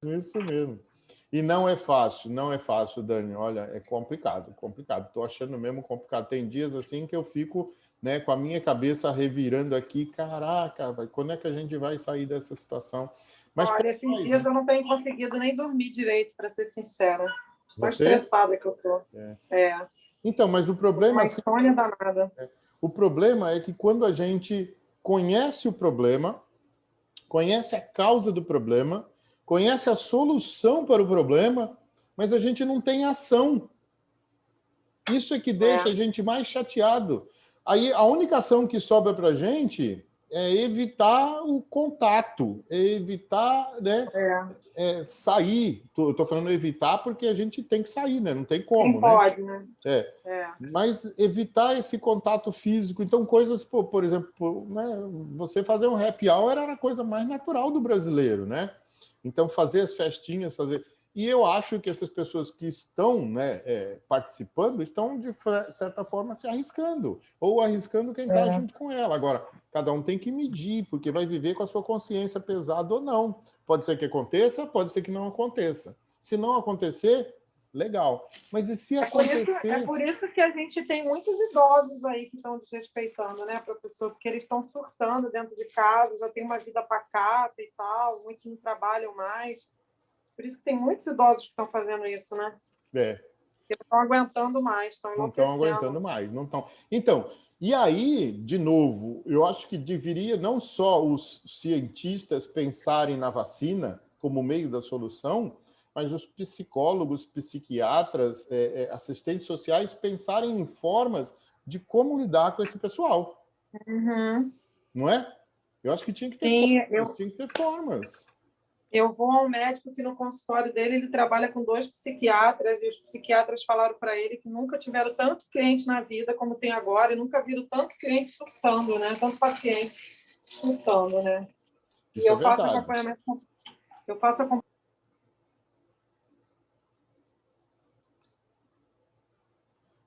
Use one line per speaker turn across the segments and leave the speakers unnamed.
Isso mesmo. E não é fácil, não é fácil, Dani. Olha, é complicado, complicado. Estou achando mesmo complicado. Tem dias assim que eu fico, né, com a minha cabeça revirando aqui. Caraca, quando é que a gente vai sair dessa situação? Mas
olha, esses dias eu não tenho conseguido nem dormir direito, para ser sincera. Estou estressada que eu estou.
Então, mas o problema...
Uma insônia danada.
O problema é que quando a gente conhece o problema, conhece a causa do problema, conhece a solução para o problema, mas a gente não tem ação. Isso é que deixa a gente mais chateado. Aí a única ação que sobra para a gente é evitar o contato, é evitar, né, sair. Estou falando evitar porque a gente tem que sair, né? Não tem como,
quem pode, né?
Mas evitar esse contato físico. Então, coisas, por exemplo, né, você fazer um happy hour era a coisa mais natural do brasileiro, né? Então, fazer as festinhas, fazer... E eu acho que essas pessoas que estão, né, participando estão, de certa forma, se arriscando, ou arriscando quem está junto com ela. Agora, cada um tem que medir, porque vai viver com a sua consciência pesada ou não. Pode ser que aconteça, pode ser que não aconteça. Se não acontecer, legal. Mas e se acontecer...
É por isso que a gente tem muitos idosos aí que estão desrespeitando, né, professor? Porque eles estão surtando dentro de casa, já tem uma vida pacata e tal, muitos não trabalham mais. Por isso que tem muitos idosos que estão fazendo isso, né? Eles não estão aguentando mais, estão enlouquecendo.
Não estão aguentando mais, não estão. Então, e aí, de novo, eu acho que deveria não só os cientistas pensarem na vacina como meio da solução, mas os psicólogos, psiquiatras, assistentes sociais pensarem em formas de como lidar com esse pessoal. Não é? Eu acho que tinha que ter formas.
Eu vou ao médico que no consultório dele ele trabalha com 2 psiquiatras e os psiquiatras falaram para ele que nunca tiveram tanto cliente na vida como tem agora e nunca viram tanto cliente surtando, né? Tanto paciente surtando, né?
Isso
e eu faço acompanhamento.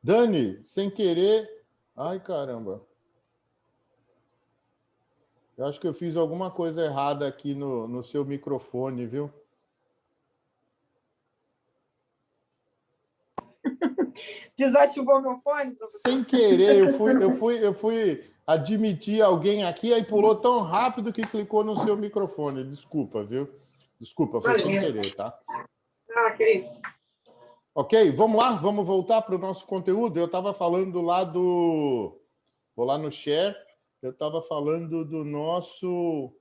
Dani, sem querer... Ai, caramba. Eu acho que eu fiz alguma coisa errada aqui no seu microfone, viu?
Desativou meu fone?
Sem querer, eu fui admitir alguém aqui, aí pulou tão rápido que clicou no seu microfone. Desculpa, viu? Desculpa, foi sem querer, tá?
Que isso.
Ok, vamos lá? Vamos voltar para o nosso conteúdo? Eu estava falando lá do... Vou lá no share. Eu estava falando do nosso...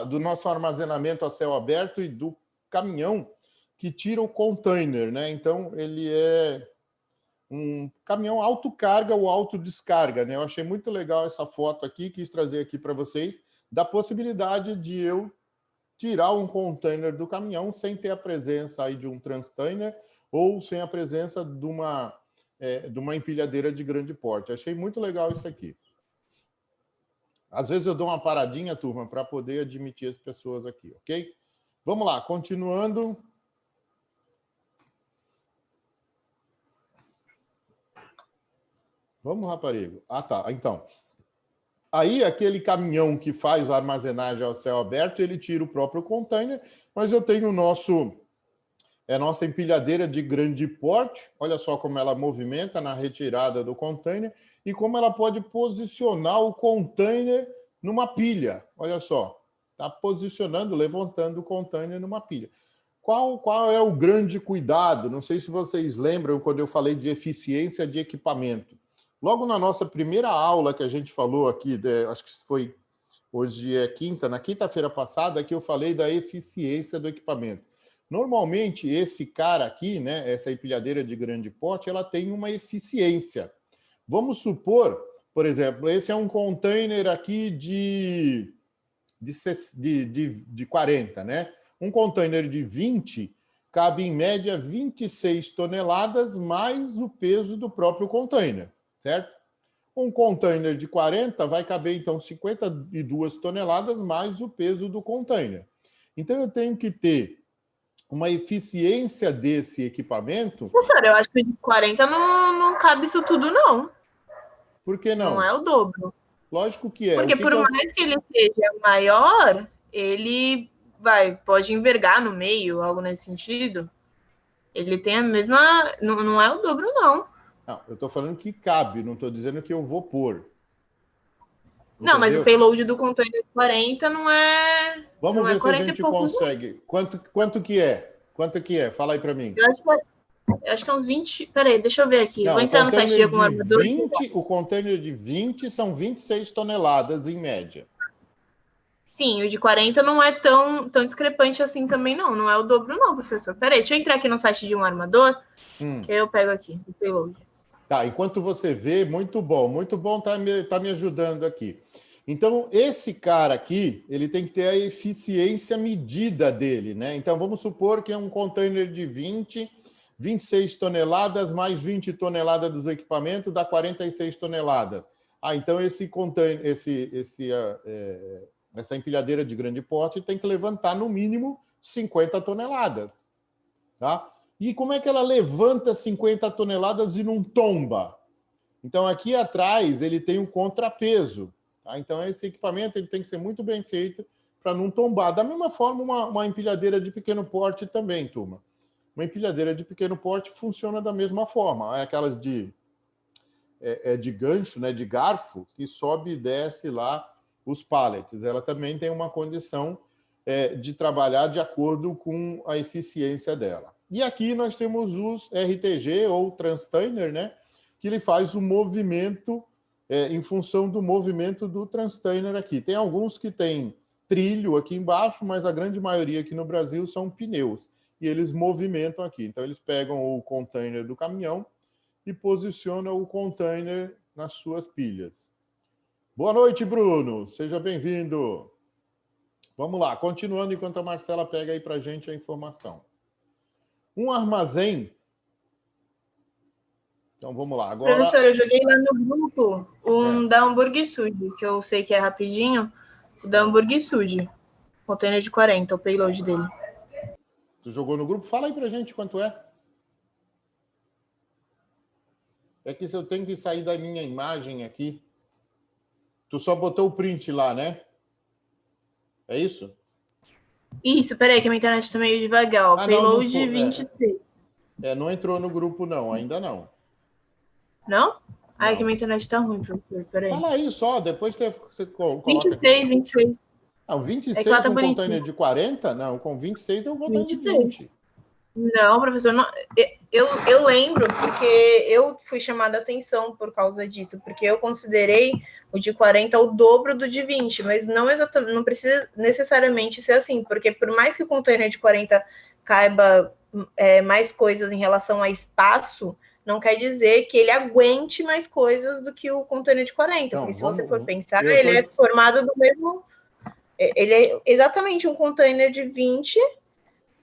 do nosso armazenamento a céu aberto e do caminhão que tira o container, né? Então, ele é um caminhão autocarga ou autodescarga, né? Eu achei muito legal essa foto aqui, quis trazer aqui para vocês, da possibilidade de eu tirar um container do caminhão sem ter a presença aí de um transtainer ou sem a presença de uma empilhadeira de grande porte. Achei muito legal isso aqui. Às vezes eu dou uma paradinha, turma, para poder admitir as pessoas aqui, ok? Vamos lá, continuando. Vamos, raparigo. Ah, tá. Então, aí aquele caminhão que faz a armazenagem ao céu aberto, ele tira o próprio container, mas eu tenho nossa empilhadeira de grande porte. Olha só como ela movimenta na retirada do container e como ela pode posicionar o container numa pilha. Olha só, está posicionando, levantando o container numa pilha. Qual é o grande cuidado? Não sei se vocês lembram quando eu falei de eficiência de equipamento. Logo na nossa primeira aula que a gente falou aqui, acho que foi hoje é quinta, na quinta-feira passada, que eu falei da eficiência do equipamento. Normalmente, esse cara aqui, né, essa empilhadeira de grande porte, ela tem uma eficiência. Vamos supor, por exemplo, esse é um container aqui de 40, né? Um container de 20 cabe, em média, 26 toneladas mais o peso do próprio container, certo? Um container de 40 vai caber, então, 52 toneladas mais o peso do container. Então, eu tenho que ter uma eficiência desse equipamento...
Professor, eu acho que de 40 não cabe isso tudo, não.
Por que não?
Não é o dobro.
Lógico que é.
Porque por mais que ele seja maior, ele pode envergar no meio, algo nesse sentido, ele tem a mesma... Não é o dobro, não.
Não, eu estou falando que cabe, não estou dizendo que eu vou pôr.
Não, mas o
Entendeu?
payload do container 40 não
Vamos
é
ver se a
40 e
gente
poucos, não.
consegue. Quanto que é? Quanto que é? Fala aí para mim.
Eu acho que é uns 20... Peraí, deixa eu ver aqui.
Não,
Vou entrar no site de algum armador.
o container de 20 são 26 toneladas em média.
Sim, o de 40 não é tão discrepante assim também, não. Não é o dobro, não, professor. Peraí, deixa eu entrar aqui no site de um armador, que eu pego aqui o payload.
Tá, enquanto você vê, muito bom, tá me ajudando aqui. Então, esse cara aqui, ele tem que ter a eficiência medida dele, né? Então, vamos supor que é um container de 26 toneladas mais 20 toneladas dos equipamentos dá 46 toneladas. Ah, então esse container, essa empilhadeira de grande porte tem que levantar no mínimo 50 toneladas, tá? E como é que ela levanta 50 toneladas e não tomba? Então, aqui atrás, ele tem um contrapeso. Tá? Então, esse equipamento ele tem que ser muito bem feito para não tombar. Da mesma forma, uma empilhadeira de pequeno porte também, turma. Uma empilhadeira de pequeno porte funciona da mesma forma. É aquelas de gancho, né, de garfo, que sobe e desce lá os pallets. Ela também tem uma condição de trabalhar de acordo com a eficiência dela. E aqui nós temos os RTG ou Transtainer, né, que ele faz o movimento em função do movimento do Transtainer aqui. Tem alguns que tem trilho aqui embaixo, mas a grande maioria aqui no Brasil são pneus. E eles movimentam aqui. Então, eles pegam o container do caminhão e posicionam o container nas suas pilhas. Boa noite, Bruno. Seja bem-vindo. Vamos lá, continuando enquanto a Marcela pega aí para a gente a informação. Um armazém. Então, vamos lá. Agora...
Professor, eu joguei lá no grupo da Hambúrguer Sud, que eu sei que é rapidinho. O da Hambúrguer Sud. Container de 40, o payload dele.
Tu jogou no grupo? Fala aí para a gente quanto é. É que se eu tenho que sair da minha imagem aqui. Tu só botou o print lá, né? É isso?
Isso, peraí, que a minha internet tá meio devagar. Ó. Payload
Não,
23.
não entrou no grupo, não. Ainda não.
Não? Ai,
Não.
que minha internet tá ruim, professor. Peraí.
Fala aí só, depois você coloca.
26.
Não,
É que lá
26
tá
um
bonitinho.
container de 40? Não, com 26 é um container de
26.
20.
Não, professor, não, eu lembro, porque eu fui chamada a atenção por causa disso, porque eu considerei o de 40 o dobro do de 20, mas não exatamente, não precisa necessariamente ser assim, porque por mais que o container de 40 caiba mais coisas em relação a espaço, não quer dizer que ele aguente mais coisas do que o container de 40,
Então,
porque se você for pensar, ele é formado do mesmo... Ele é exatamente um container de 20,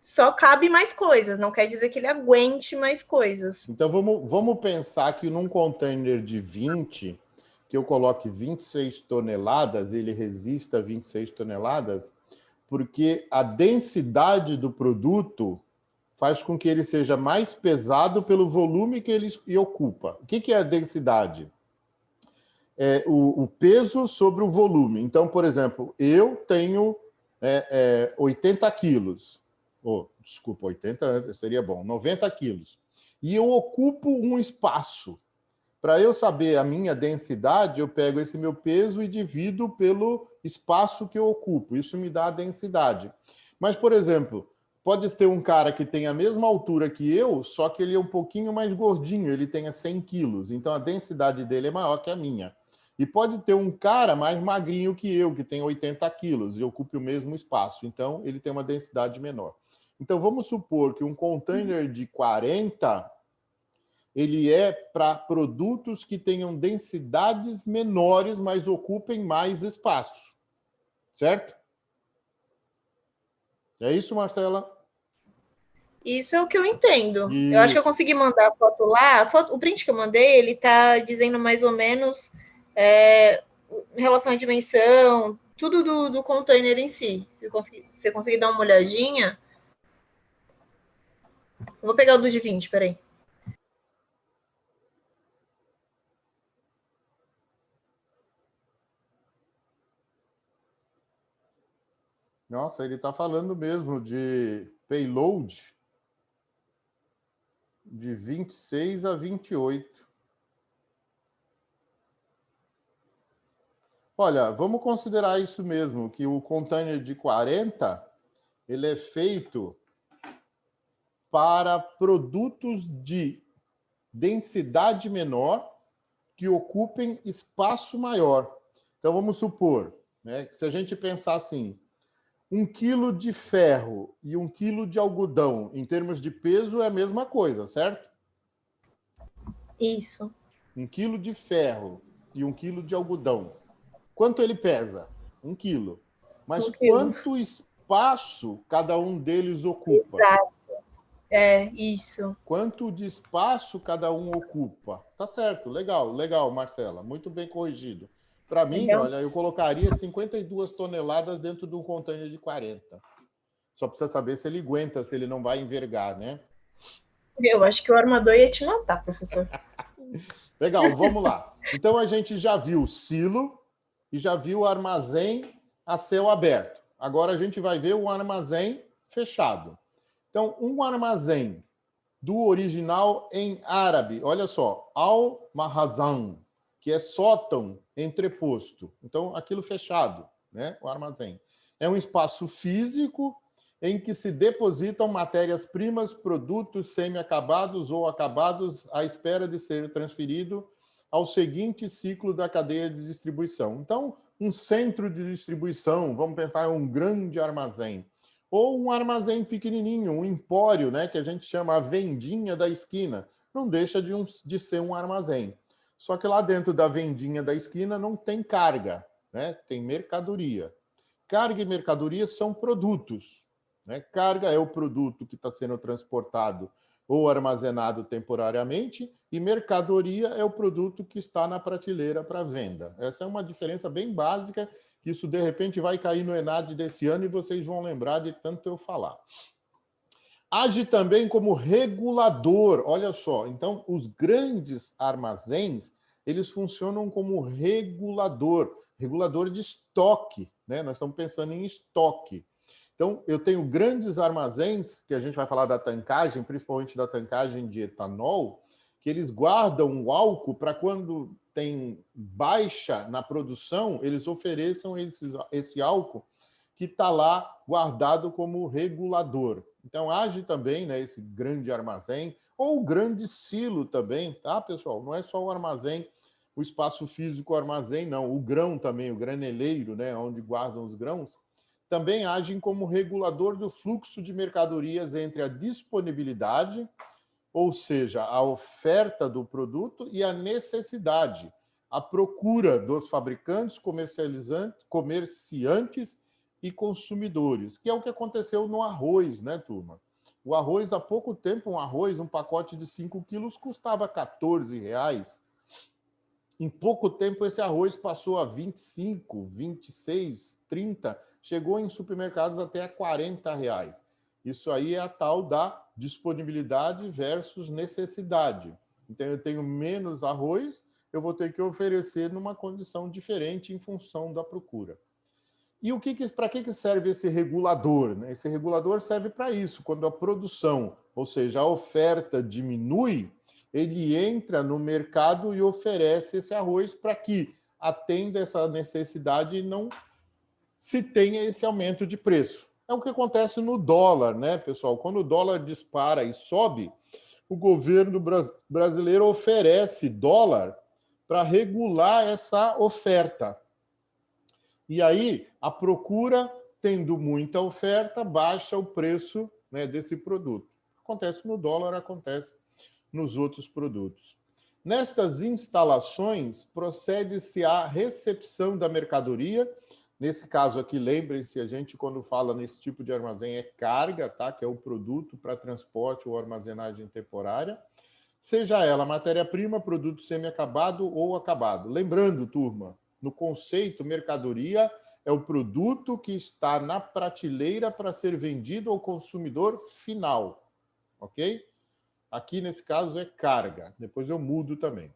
só cabe mais coisas, não quer dizer que ele aguente mais coisas.
Então, vamos pensar que num container de 20, que eu coloque 26 toneladas, ele resista a 26 toneladas, porque a densidade do produto faz com que ele seja mais pesado pelo volume que ele ocupa. O que é a densidade? É o peso sobre o volume. Então, por exemplo, eu tenho 80 quilos. Desculpa, 80 seria bom, 90 quilos. E eu ocupo um espaço. Para eu saber a minha densidade, eu pego esse meu peso e divido pelo espaço que eu ocupo. Isso me dá a densidade. Mas, por exemplo, pode ter um cara que tem a mesma altura que eu, só que ele é um pouquinho mais gordinho, ele tenha 100 quilos. Então, a densidade dele é maior que a minha. E pode ter um cara mais magrinho que eu, que tem 80 quilos e ocupe o mesmo espaço. Então, ele tem uma densidade menor. Então, vamos supor que um container de 40, ele é para produtos que tenham densidades menores, mas ocupem mais espaço. Certo? É isso, Marcela?
Isso é o que eu entendo.
Isso.
Eu acho que eu consegui mandar a foto lá. O print que eu mandei, ele tá dizendo mais ou menos em relação à dimensão, tudo do container em si. Se você conseguir dar uma olhadinha. Eu vou pegar o do de 20, peraí.
Nossa, ele está falando mesmo de payload de 26 a 28. Olha, vamos considerar isso mesmo, que o container de 40, ele é feito para produtos de densidade menor que ocupem espaço maior. Então, vamos supor, né, que se a gente pensar assim, 1 quilo de ferro e 1 quilo de algodão, em termos de peso, é a mesma coisa, certo?
Isso.
1 quilo de ferro e 1 quilo de algodão. Quanto ele pesa? 1 quilo. Mas
1 quilo.
quanto espaço cada um deles ocupa?
Exato. É, isso.
Quanto de espaço cada um ocupa? Tá certo, legal, legal, Marcela. Muito bem corrigido. Para mim,
Legal.
olha, eu colocaria 52 toneladas dentro de um container de 40. Só precisa saber se ele aguenta, se ele não vai envergar, né?
Eu acho que o armador ia te matar, professor.
Legal, vamos lá. Então, a gente já viu silo e já viu armazém a céu aberto. Agora, a gente vai ver o armazém fechado. Então, um armazém do original em árabe, olha só, al-mahazan, que é sótão, entreposto. Então, aquilo fechado, né? O armazém. É um espaço físico em que se depositam matérias-primas, produtos semi-acabados ou acabados à espera de ser transferido ao seguinte ciclo da cadeia de distribuição. Então, um centro de distribuição, vamos pensar em um grande armazém, ou um armazém pequenininho, um empório, né, que a gente chama a vendinha da esquina, não deixa de ser um armazém. Só que lá dentro da vendinha da esquina não tem carga, né? Tem mercadoria. Carga e mercadoria são produtos, né? Carga é o produto que está sendo transportado ou armazenado temporariamente, e mercadoria é o produto que está na prateleira para venda. Essa é uma diferença bem básica, que isso de repente vai cair no ENAD desse ano e vocês vão lembrar de tanto eu falar. Age também como regulador, olha só. Então, os grandes armazéns, eles funcionam como regulador de estoque, né? Nós estamos pensando em estoque. Então, eu tenho grandes armazéns, que a gente vai falar da tancagem, principalmente da tancagem de etanol, que eles guardam o álcool para quando tem baixa na produção, eles ofereçam esse álcool que está lá guardado como regulador. Então, age também, né, esse grande armazém, ou o grande silo também, tá, pessoal? Não é só o armazém, o espaço físico, o armazém, não. O grão também, o graneleiro, né, onde guardam os grãos, também agem como regulador do fluxo de mercadorias entre a disponibilidade, ou seja, a oferta do produto, e a necessidade, a procura dos fabricantes, comerciantes e consumidores, que é o que aconteceu no arroz, né, turma? O arroz, há pouco tempo, um pacote de 5 quilos custava R$14. Em pouco tempo, esse arroz passou a 25, 26, 30, chegou em supermercados até a R$40. Isso aí é a tal da disponibilidade versus necessidade. Então, eu tenho menos arroz, eu vou ter que oferecer numa condição diferente em função da procura. E para que serve esse regulador? Esse regulador serve para isso. Quando a produção, ou seja, a oferta diminui, ele entra no mercado e oferece esse arroz para que atenda essa necessidade e não se tenha esse aumento de preço. É o que acontece no dólar, né, pessoal? Quando o dólar dispara e sobe, o governo brasileiro oferece dólar para regular essa oferta. E aí, a procura, tendo muita oferta, baixa o preço, né, desse produto. Acontece no dólar, acontece nos outros produtos. Nestas instalações, procede-se à recepção da mercadoria. Nesse caso aqui, lembrem-se, a gente, quando fala nesse tipo de armazém, é carga, tá? Que é o produto para transporte ou armazenagem temporária. Seja ela matéria-prima, produto semi-acabado ou acabado. Lembrando, turma, no conceito, mercadoria é o produto que está na prateleira para ser vendido ao consumidor final, ok? Aqui, nesse caso, é carga. Depois eu mudo também.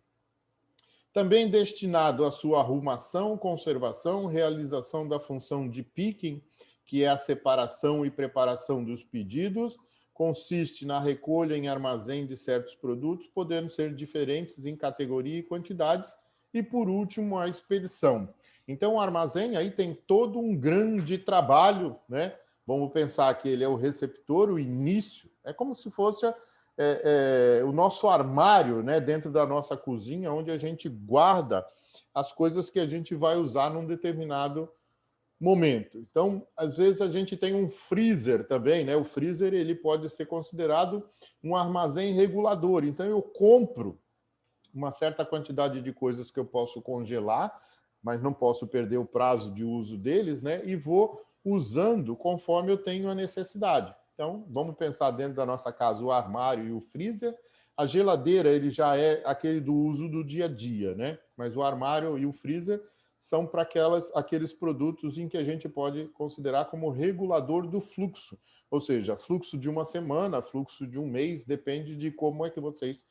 Também destinado à sua arrumação, conservação, realização da função de picking que é a separação e preparação dos pedidos, consiste na recolha em armazém de certos produtos, podendo ser diferentes em categoria e quantidades, e, por último, a expedição. Então, o armazém aí tem todo um grande trabalho, né? Vamos pensar que ele é o receptor, o início, é como se fosse o nosso armário, né, dentro da nossa cozinha, onde a gente guarda as coisas que a gente vai usar num determinado momento. Então, às vezes a gente tem um freezer também, né? O freezer ele pode ser considerado um armazém regulador. Então, eu compro uma certa quantidade de coisas que eu posso congelar, mas não posso perder o prazo de uso deles, né? E vou usando conforme eu tenho a necessidade. Então, vamos pensar dentro da nossa casa o armário e o freezer. A geladeira ele já é aquele do uso do dia a dia, né? Mas o armário e o freezer são para aqueles produtos em que a gente pode considerar como regulador do fluxo. Ou seja, fluxo de uma semana, fluxo de um mês, depende de como é que vocês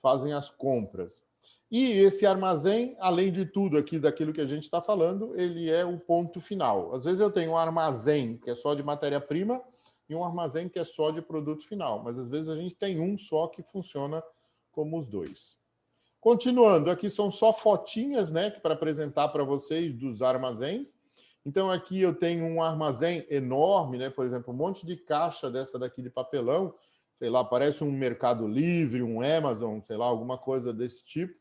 fazem as compras. E esse armazém, além de tudo aqui daquilo que a gente está falando, ele é o ponto final. Às vezes eu tenho um armazém que é só de matéria-prima e um armazém que é só de produto final, mas às vezes a gente tem um só que funciona como os dois. Continuando, aqui são só fotinhas, né, para apresentar para vocês dos armazéns. Então aqui eu tenho um armazém enorme, né, por exemplo, um monte de caixa dessa daqui de papelão, sei lá, parece um Mercado Livre, um Amazon, sei lá, alguma coisa desse tipo,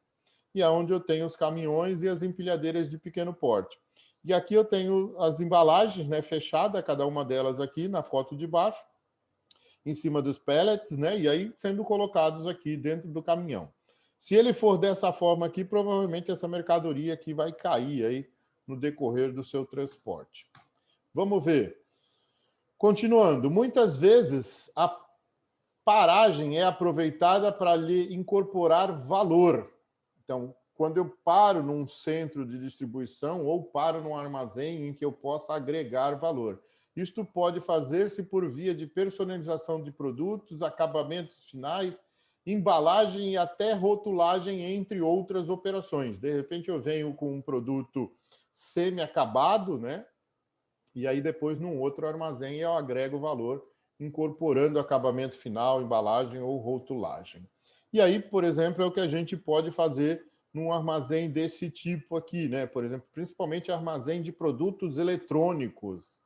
e aonde eu tenho os caminhões e as empilhadeiras de pequeno porte. E aqui eu tenho as embalagens, né, fechadas, cada uma delas aqui na foto de baixo, em cima dos pellets, né, e aí sendo colocados aqui dentro do caminhão. Se ele for dessa forma aqui, provavelmente essa mercadoria aqui vai cair aí no decorrer do seu transporte. Vamos ver. Continuando, muitas vezes a paragem é aproveitada para lhe incorporar valor. Então, quando eu paro num centro de distribuição ou paro num armazém em que eu possa agregar valor. Isto pode fazer-se por via de personalização de produtos, acabamentos finais, embalagem e até rotulagem, entre outras operações. De repente, eu venho com um produto semi-acabado, né? E aí, depois, num outro armazém, eu agrego valor, incorporando acabamento final, embalagem ou rotulagem. E aí, por exemplo, é o que a gente pode fazer num armazém desse tipo aqui, né? Por exemplo, principalmente armazém de produtos eletrônicos.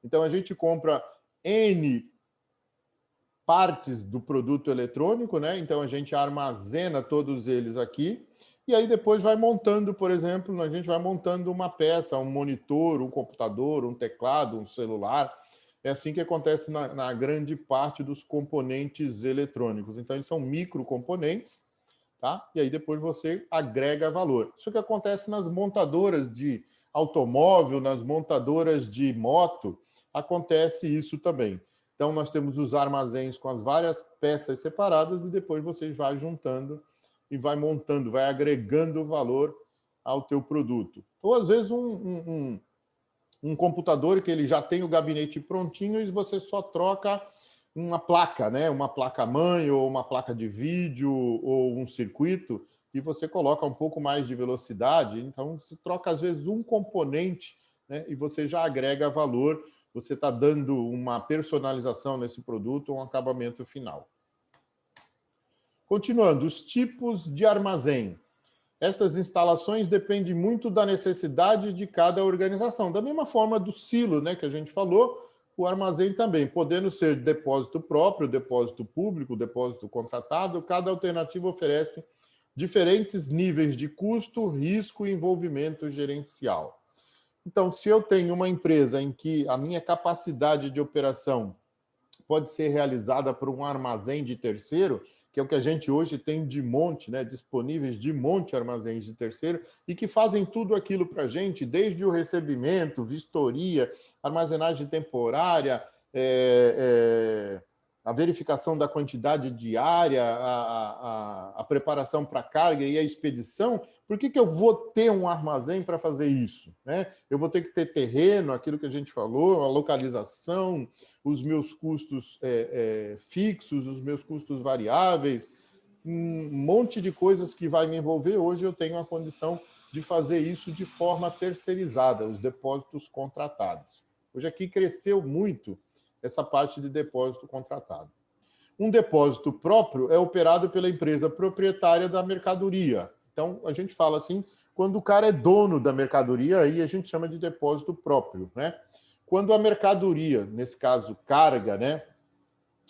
Então, a gente compra N partes do produto eletrônico, né? Então, a gente armazena todos eles aqui e aí depois vai montando, por exemplo, a gente vai montando uma peça, um monitor, um computador, um teclado, um celular. É assim que acontece na grande parte dos componentes eletrônicos. Então, eles são microcomponentes, tá? E aí depois você agrega valor. Isso que acontece nas montadoras de automóvel, nas montadoras de moto, acontece isso também. Então, nós temos os armazéns com as várias peças separadas e depois você vai juntando e vai montando, vai agregando valor ao teu produto. Ou, às vezes, um computador que ele já tem o gabinete prontinho e você só troca uma placa, né? Uma placa-mãe ou uma placa de vídeo ou um circuito e você coloca um pouco mais de velocidade. Então, você troca, às vezes, um componente, né? E você já agrega valor. Você está dando uma personalização nesse produto, um acabamento final. Continuando, os tipos de armazém. Estas instalações dependem muito da necessidade de cada organização. Da mesma forma do silo, né, que a gente falou, o armazém também, podendo ser depósito próprio, depósito público, depósito contratado, cada alternativa oferece diferentes níveis de custo, risco e envolvimento gerencial. Então, se eu tenho uma empresa em que a minha capacidade de operação pode ser realizada por um armazém de terceiro, que é o que a gente hoje tem de monte, né, disponíveis de monte armazéns de terceiro, e que fazem tudo aquilo para a gente, desde o recebimento, vistoria, armazenagem temporária, a verificação da quantidade diária, a preparação para a carga e a expedição. Por que eu vou ter um armazém para fazer isso, né? Eu vou ter que ter terreno, aquilo que a gente falou, a localização, os meus custos fixos, os meus custos variáveis, um monte de coisas que vai me envolver. Hoje eu tenho a condição de fazer isso de forma terceirizada, os depósitos contratados. Hoje aqui cresceu muito essa parte de depósito contratado. Um depósito próprio é operado pela empresa proprietária da mercadoria. Então, a gente fala assim, quando o cara é dono da mercadoria, aí a gente chama de depósito próprio, né? Quando a mercadoria, nesse caso carga, né,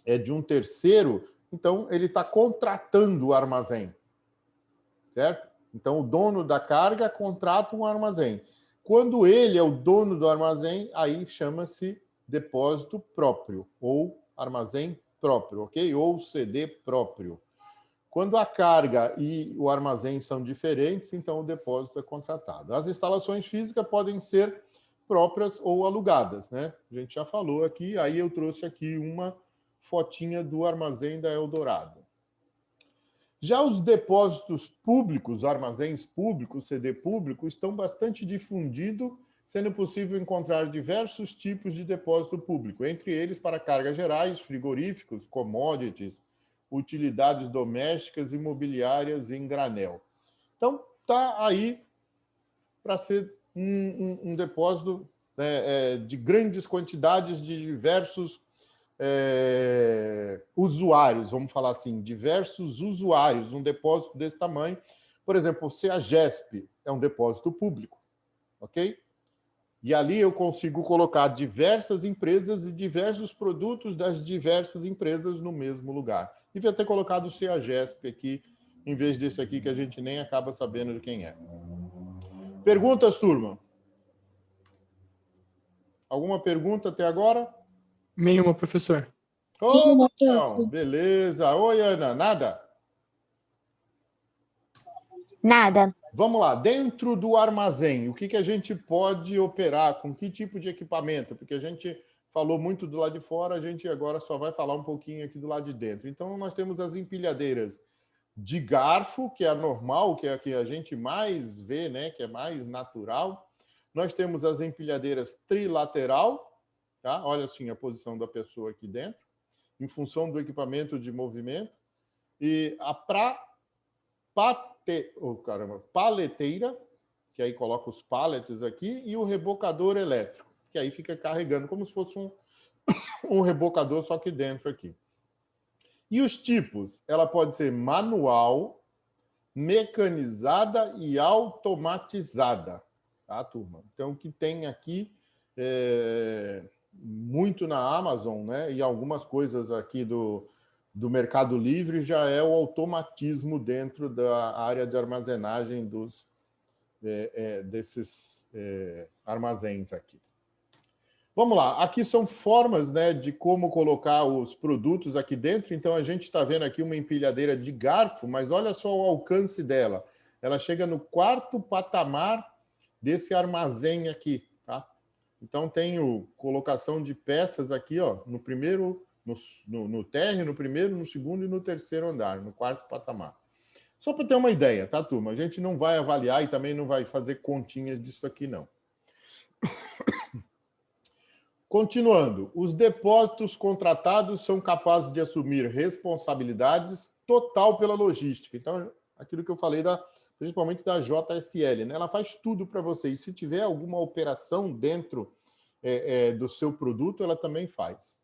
é de um terceiro, então ele está contratando o armazém, certo? Então, o dono da carga contrata um armazém. Quando ele é o dono do armazém, aí chama-se depósito próprio ou armazém próprio, ok? Ou CD próprio. Quando a carga e o armazém são diferentes, então o depósito é contratado. As instalações físicas podem ser próprias ou alugadas, né? A gente já falou aqui, aí eu trouxe aqui uma fotinha do armazém da Eldorado. Já os depósitos públicos, armazéns públicos, CD público, estão bastante difundidos, sendo possível encontrar diversos tipos de depósito público, entre eles para cargas gerais, frigoríficos, commodities, utilidades domésticas, imobiliárias em granel. Então, está aí para ser um depósito de grandes quantidades de diversos usuários, vamos falar assim, diversos usuários, um depósito desse tamanho. Por exemplo, se a GESP é um depósito público, ok? E ali eu consigo colocar diversas empresas e diversos produtos das diversas empresas no mesmo lugar. Devia ter colocado o CEAGESP aqui, em vez desse aqui que a gente nem acaba sabendo de quem é. Perguntas, turma? Alguma pergunta até agora?
Nenhuma, professor.
Oh, não. Beleza. Oi, Ana. Nada?
Nada.
Vamos lá. Dentro do armazém, o que a gente pode operar? Com que tipo de equipamento? Porque a gente falou muito do lado de fora, a gente agora só vai falar um pouquinho aqui do lado de dentro. Então, nós temos as empilhadeiras de garfo, que é a normal, que é a que a gente mais vê, né? Que é mais natural. Nós temos as empilhadeiras trilateral, tá? Olha assim a posição da pessoa aqui dentro, em função do equipamento de movimento. E a paleteira, que aí coloca os pallets aqui, e o rebocador elétrico, que aí fica carregando, como se fosse um rebocador, só que dentro aqui. E os tipos? Ela pode ser manual, mecanizada e automatizada, tá, turma? Então, o que tem aqui muito na Amazon, né, e algumas coisas aqui do Mercado Livre já é o automatismo dentro da área de armazenagem desses armazéns aqui. Vamos lá, aqui são formas, né, de como colocar os produtos aqui dentro. Então, a gente está vendo aqui uma empilhadeira de garfo, mas olha só o alcance dela. Ela chega no 4º patamar desse armazém aqui, tá? Então, tenho colocação de peças aqui, ó, no primeiro, no térreo, no primeiro, no segundo e no terceiro andar, no 4º patamar. Só para ter uma ideia, tá, turma? A gente não vai avaliar e também não vai fazer continhas disso aqui, não. Continuando, os depósitos contratados são capazes de assumir responsabilidades total pela logística. Então, aquilo que eu falei, principalmente da JSL, né? Ela faz tudo para você. E se tiver alguma operação dentro do seu produto, ela também faz.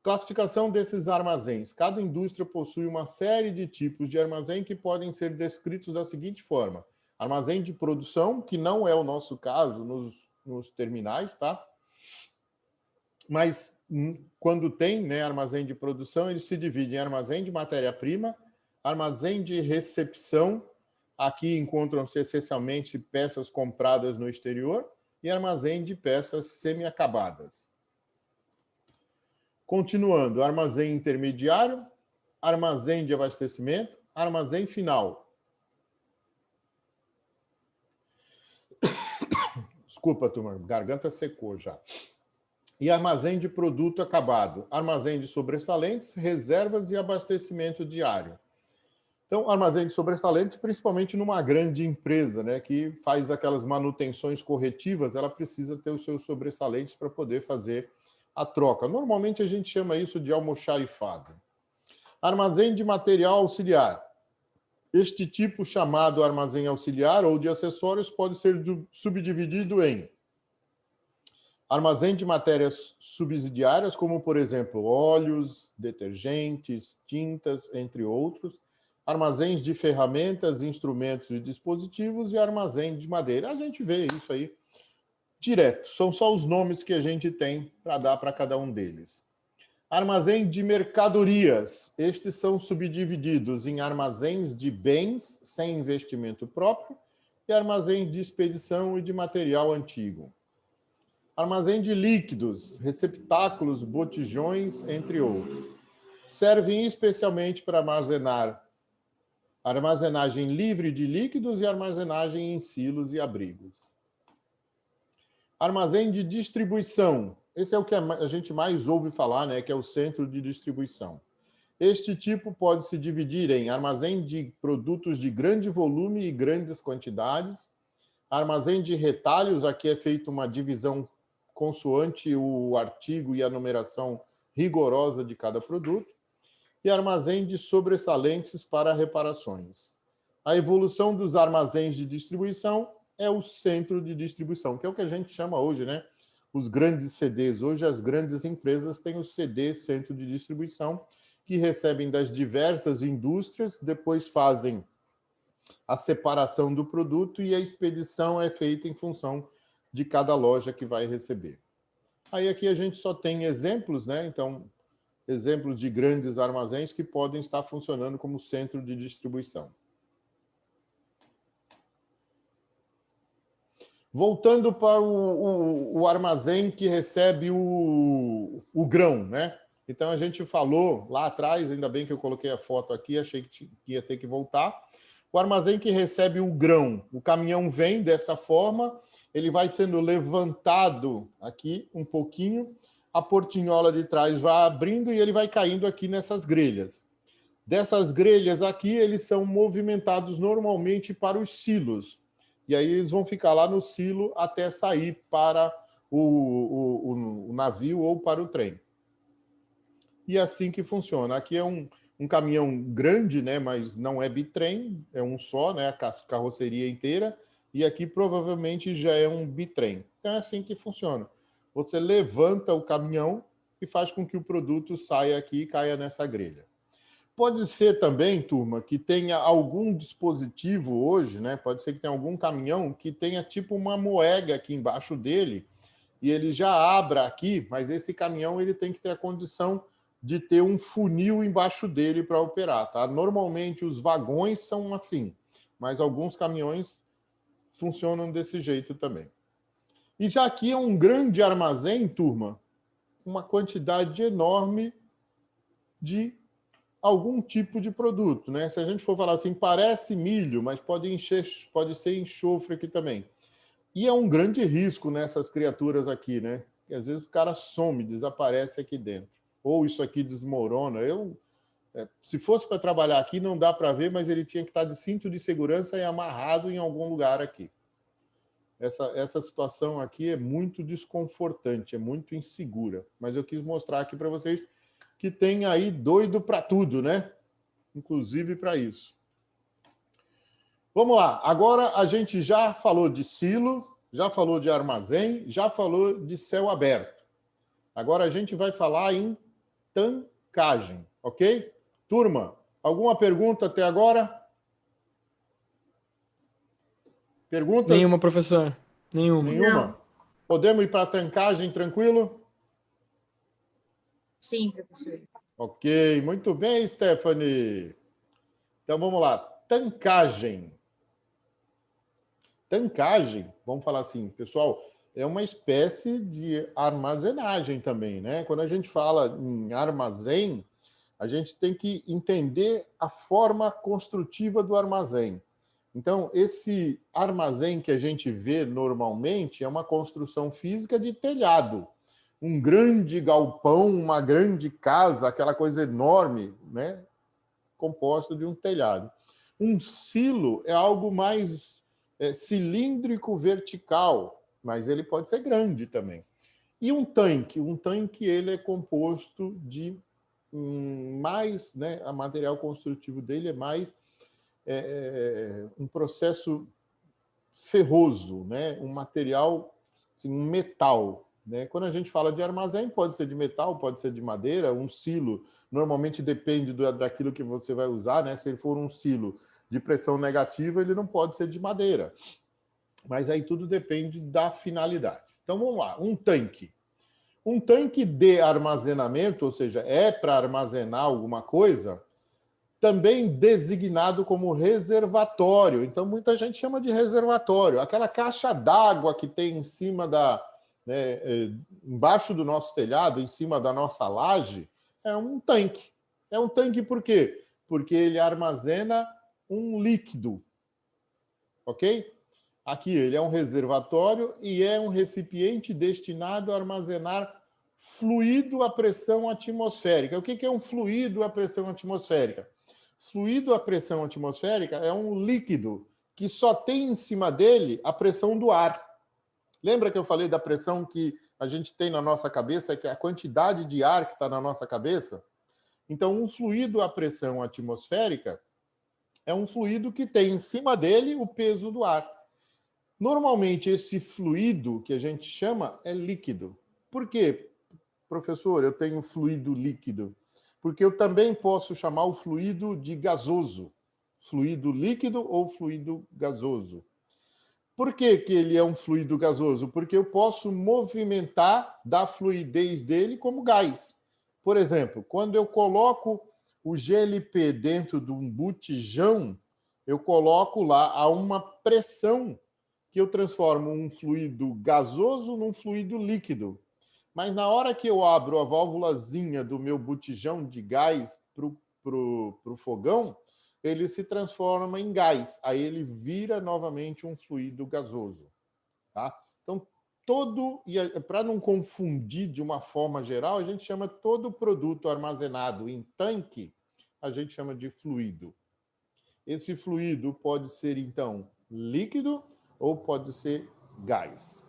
Classificação desses armazéns. Cada indústria possui uma série de tipos de armazém que podem ser descritos da seguinte forma. Armazém de produção, que não é o nosso caso nos terminais, tá? Mas quando tem, né, armazém de produção, ele se divide em armazém de matéria-prima, armazém de recepção, aqui encontram-se essencialmente peças compradas no exterior, e armazém de peças semi-acabadas. Continuando, armazém intermediário, armazém de abastecimento, armazém final. Desculpa, turma, garganta secou já. E armazém de produto acabado, armazém de sobressalentes, reservas e abastecimento diário. Então, armazém de sobressalentes, principalmente numa grande empresa, né, que faz aquelas manutenções corretivas, ela precisa ter os seus sobressalentes para poder fazer a troca. Normalmente a gente chama isso de almoxarifado. Armazém de material auxiliar. Este tipo chamado armazém auxiliar ou de acessórios pode ser subdividido em Armazém de matérias subsidiárias, como, por exemplo, óleos, detergentes, tintas, entre outros. Armazéns de ferramentas, instrumentos e dispositivos e armazém de madeira. A gente vê isso aí direto. São só os nomes que a gente tem para dar para cada um deles. Armazém de mercadorias. Estes são subdivididos em armazéns de bens sem investimento próprio e armazém de expedição e de material antigo. Armazém de líquidos, receptáculos, botijões, entre outros. Servem especialmente para armazenagem livre de líquidos e armazenagem em silos e abrigos. Armazém de distribuição. Esse é o que a gente mais ouve falar, né, que é o centro de distribuição. Este tipo pode se dividir em armazém de produtos de grande volume e grandes quantidades, armazém de retalhos, aqui é feita uma divisão consoante o artigo e a numeração rigorosa de cada produto, e armazém de sobressalentes para reparações. A evolução dos armazéns de distribuição é o centro de distribuição, que é o que a gente chama hoje, né? Os grandes CDs. Hoje as grandes empresas têm o CD, centro de distribuição, que recebem das diversas indústrias, depois fazem a separação do produto e a expedição é feita em função de cada loja que vai receber. Aí aqui a gente só tem exemplos, né? Então, exemplos de grandes armazéns que podem estar funcionando como centro de distribuição. Voltando para o armazém que recebe o grão, né? Então, a gente falou lá atrás, ainda bem que eu coloquei a foto aqui, achei que ia ter que voltar. O armazém que recebe o grão, o caminhão vem dessa forma, ele vai sendo levantado aqui um pouquinho, a portinhola de trás vai abrindo e ele vai caindo aqui nessas grelhas. Dessas grelhas aqui, eles são movimentados normalmente para os silos. E aí eles vão ficar lá no silo até sair para o navio ou para o trem. E é assim que funciona. Aqui é um caminhão grande, né, mas não é bitrem, é um só, né, a carroceria inteira. E aqui provavelmente já é um bitrem. Então é assim que funciona. Você levanta o caminhão e faz com que o produto saia aqui e caia nessa grelha. Pode ser também, turma, que tenha algum dispositivo hoje, né? Pode ser que tenha algum caminhão que tenha tipo uma moega aqui embaixo dele e ele já abra aqui, mas esse caminhão ele tem que ter a condição de ter um funil embaixo dele para operar, tá? Normalmente os vagões são assim, mas alguns caminhões funcionam desse jeito também. E já aqui é um grande armazém, turma, uma quantidade enorme de algum tipo de produto, né? Se a gente for falar assim, parece milho, mas pode ser enxofre aqui também. E é um grande risco nessas criaturas aqui, né? Porque às vezes o cara some, desaparece aqui dentro. Ou isso aqui desmorona. Se fosse para trabalhar aqui, não dá para ver, mas ele tinha que estar de cinto de segurança e amarrado em algum lugar aqui. Essa situação aqui é muito desconfortante, é muito insegura. Mas eu quis mostrar aqui para vocês que tem aí doido para tudo, né? Inclusive para isso. Vamos lá. Agora a gente já falou de silo, já falou de armazém, já falou de céu aberto. Agora a gente vai falar em tancagem, ok? Turma, alguma pergunta até agora? Perguntas?
Nenhuma, professor. Nenhuma.
Nenhuma?
Não.
Podemos ir para a tancagem tranquilo?
Sim, professor.
Ok, muito bem, Stephanie. Então vamos lá. Tancagem. Tancagem, vamos falar assim, pessoal, é uma espécie de armazenagem também, né? Quando a gente fala em armazém, a gente tem que entender a forma construtiva do armazém. Então, esse armazém que a gente vê normalmente é uma construção física de telhado. Um grande galpão, uma grande casa, aquela coisa enorme, né? Composta de um telhado. Um silo é algo mais cilíndrico vertical, mas ele pode ser grande também. E um tanque ele é composto de mais, né? O material construtivo dele é mais um processo ferroso, né? Um material, assim, um metal. né? Quando a gente fala de armazém, pode ser de metal, pode ser de madeira, um silo, normalmente depende daquilo que você vai usar, né? Se ele for um silo de pressão negativa, ele não pode ser de madeira. Mas aí tudo depende da finalidade. Então vamos lá, um tanque. Um tanque de armazenamento, ou seja, é para armazenar alguma coisa, também designado como reservatório. Então, muita gente chama de reservatório. Aquela caixa d'água que tem em cima embaixo do nosso telhado, em cima da nossa laje, é um tanque. É um tanque por quê? Porque ele armazena um líquido. Ok? Aqui ele é um reservatório e é um recipiente destinado a armazenar fluido à pressão atmosférica. O que é um fluido à pressão atmosférica? Fluido à pressão atmosférica é um líquido que só tem em cima dele a pressão do ar. Lembra que eu falei da pressão que a gente tem na nossa cabeça, que é a quantidade de ar que está na nossa cabeça? Então, um fluido à pressão atmosférica é um fluido que tem em cima dele o peso do ar. Normalmente, esse fluido que a gente chama é líquido. Por quê, professor, eu tenho fluido líquido? Porque eu também posso chamar o fluido de gasoso. Fluido líquido ou fluido gasoso. Por que ele é um fluido gasoso? Porque eu posso movimentar da fluidez dele como gás. Por exemplo, quando eu coloco o GLP dentro de um botijão, eu coloco lá a uma pressão que eu transformo um fluido gasoso num fluido líquido. Mas na hora que eu abro a válvulazinha do meu botijão de gás pro fogão, ele se transforma em gás. Aí ele vira novamente um fluido gasoso. Tá? Então, para não confundir de uma forma geral, a gente chama todo produto armazenado em tanque, a gente chama de fluido. Esse fluido pode ser, então, líquido ou pode ser gás.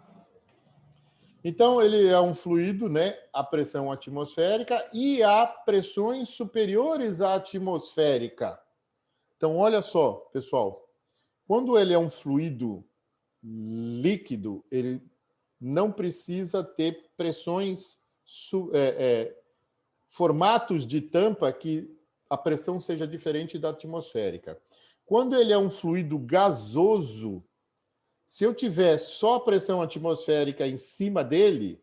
Então, ele é um fluido, né, à pressão atmosférica e a pressões superiores à atmosférica. Então, olha só, pessoal, quando ele é um fluido líquido, ele não precisa ter pressões, formatos de tampa que a pressão seja diferente da atmosférica. Quando ele é um fluido gasoso, se eu tiver só pressão atmosférica em cima dele,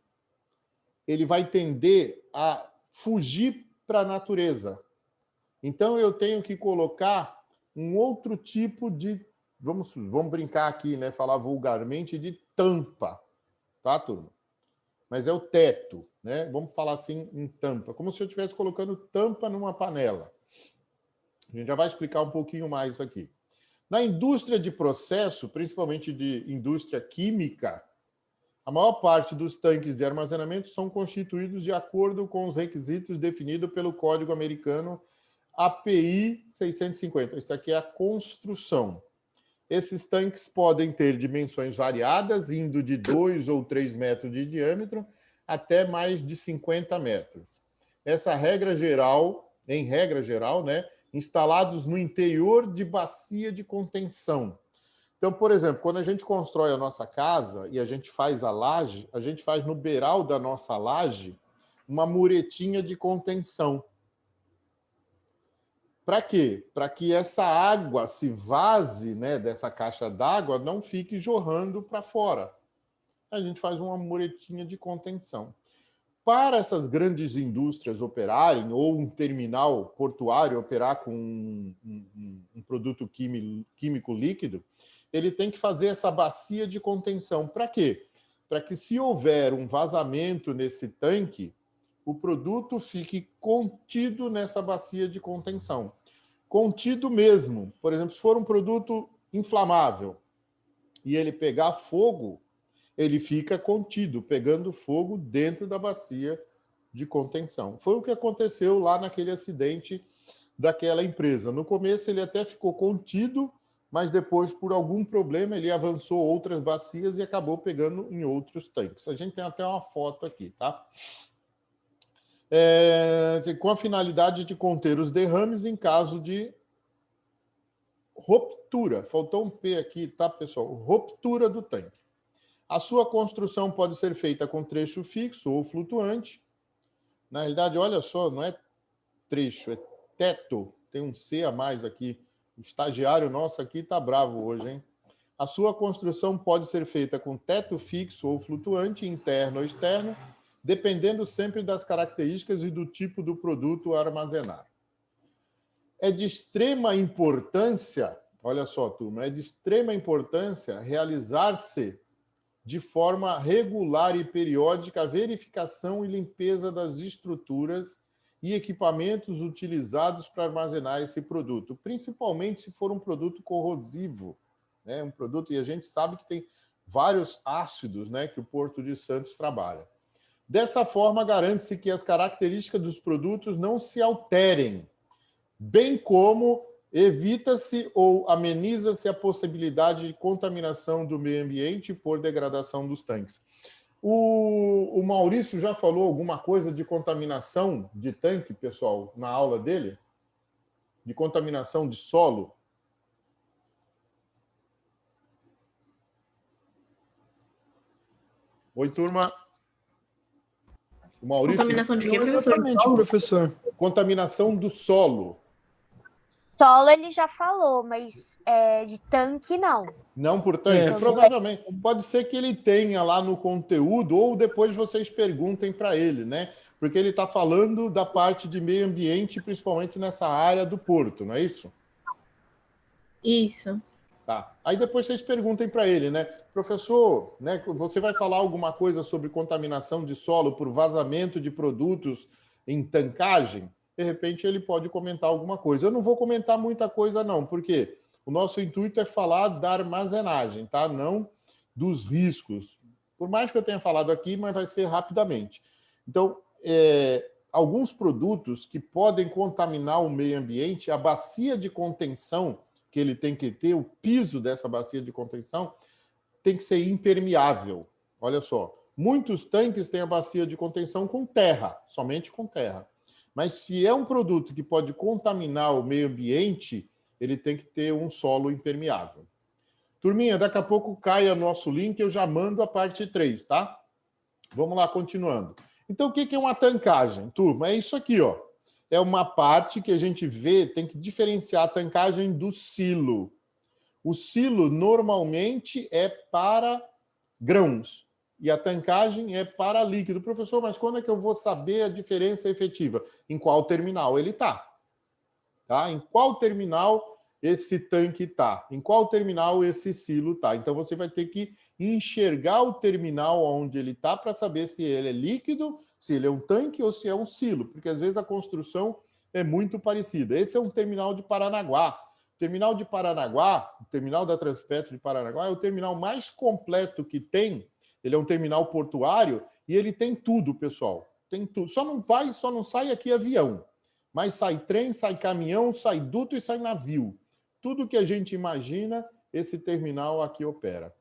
ele vai tender a fugir para a natureza. Então, eu tenho que colocar um outro tipo de, vamos brincar aqui, né, falar vulgarmente, de tampa, tá, turma? Mas é o teto, né? Vamos falar assim em tampa, como se eu estivesse colocando tampa numa panela. A gente já vai explicar um pouquinho mais isso aqui. Na indústria de processo, principalmente de indústria química, a maior parte dos tanques de armazenamento são constituídos de acordo com os requisitos definidos pelo Código Americano API 650. Isso aqui é a construção. Esses tanques podem ter dimensões variadas, indo de 2 ou 3 metros de diâmetro até mais de 50 metros. Essa regra geral, em regra geral, né, instalados no interior de bacia de contenção. Então, por exemplo, quando a gente constrói a nossa casa e a gente faz a laje, a gente faz no beiral da nossa laje uma muretinha de contenção. Para quê? Para que essa água se vaze, né, dessa caixa d'água, não fique jorrando para fora. A gente faz uma muretinha de contenção. Para essas grandes indústrias operarem, ou um terminal portuário operar com um produto químico líquido, ele tem que fazer essa bacia de contenção. Para quê? Para que, se houver um vazamento nesse tanque, o produto fique contido nessa bacia de contenção. Contido mesmo. Por exemplo, se for um produto inflamável e ele pegar fogo, ele fica contido, pegando fogo dentro da bacia de contenção. Foi o que aconteceu lá naquele acidente daquela empresa. No começo ele até ficou contido, mas depois, por algum problema, ele avançou outras bacias e acabou pegando em outros tanques. A gente tem até uma foto aqui, tá? Com a finalidade de conter os derrames em caso de ruptura. Faltou um P aqui, tá, pessoal? Ruptura do tanque. A sua construção pode ser feita com trecho fixo ou flutuante. Na realidade, olha só, não é trecho, é teto. Tem um C a mais aqui. O estagiário nosso aqui está bravo hoje, hein? A sua construção pode ser feita com teto fixo ou flutuante, interno ou externo, dependendo sempre das características e do tipo do produto a armazenar. É de extrema importância, olha só, turma, é de extrema importância realizar-se de forma regular e periódica a verificação e limpeza das estruturas e equipamentos utilizados para armazenar esse produto, principalmente se for um produto corrosivo, né? Um produto, e a gente sabe que tem vários ácidos, né, que o Porto de Santos trabalha. Dessa forma, garante-se que as características dos produtos não se alterem, bem como evita-se ou ameniza-se a possibilidade de contaminação do meio ambiente por degradação dos tanques. O Maurício já falou alguma coisa de contaminação de tanque, pessoal, na aula dele? De contaminação de solo? Oi, turma. O Maurício...
Contaminação de quê,
Não
professor?
exatamente, professor.
Contaminação do solo.
Solo ele já falou, mas de tanque não.
Não por tanque?
É,
Provavelmente. Pode ser que ele tenha lá no conteúdo, ou depois vocês perguntem para ele, né? Porque ele está falando da parte de meio ambiente, principalmente nessa área do porto, não é isso?
Isso.
Tá. Aí depois vocês perguntem para ele, né? Professor, né, você vai falar alguma coisa sobre contaminação de solo por vazamento de produtos em tancagem? De repente ele pode comentar alguma coisa. Eu não vou comentar muita coisa não, porque o nosso intuito é falar da armazenagem, tá? Não dos riscos. Por mais que eu tenha falado aqui, mas vai ser rapidamente. Então, alguns produtos que podem contaminar o meio ambiente, a bacia de contenção que ele tem que ter, o piso dessa bacia de contenção, tem que ser impermeável. Olha só, muitos tanques têm a bacia de contenção com terra, somente com terra. Mas se é um produto que pode contaminar o meio ambiente, ele tem que ter um solo impermeável. Turminha, daqui a pouco cai o nosso link, eu já mando a parte 3, tá? Vamos lá, continuando. Então, o que é uma tancagem, turma? É isso aqui, ó. É uma parte que a gente vê, tem que diferenciar a tancagem do silo. O silo, normalmente, é para grãos. E a tancagem é para líquido. Professor, mas quando é que eu vou saber a diferença efetiva? Em qual terminal ele está? Tá? Em qual terminal esse tanque está? Em qual terminal esse silo está? Então, você vai ter que enxergar o terminal onde ele está para saber se ele é líquido, se ele é um tanque ou se é um silo, porque às vezes a construção é muito parecida. Esse é um terminal de Paranaguá. O terminal de Paranaguá, o terminal da Transpetro de Paranaguá, é o terminal mais completo que tem. Ele é um terminal portuário e ele tem tudo, pessoal. Tem tudo. Só não sai aqui avião. Mas sai trem, sai caminhão, sai duto e sai navio. Tudo que a gente imagina, esse terminal aqui opera.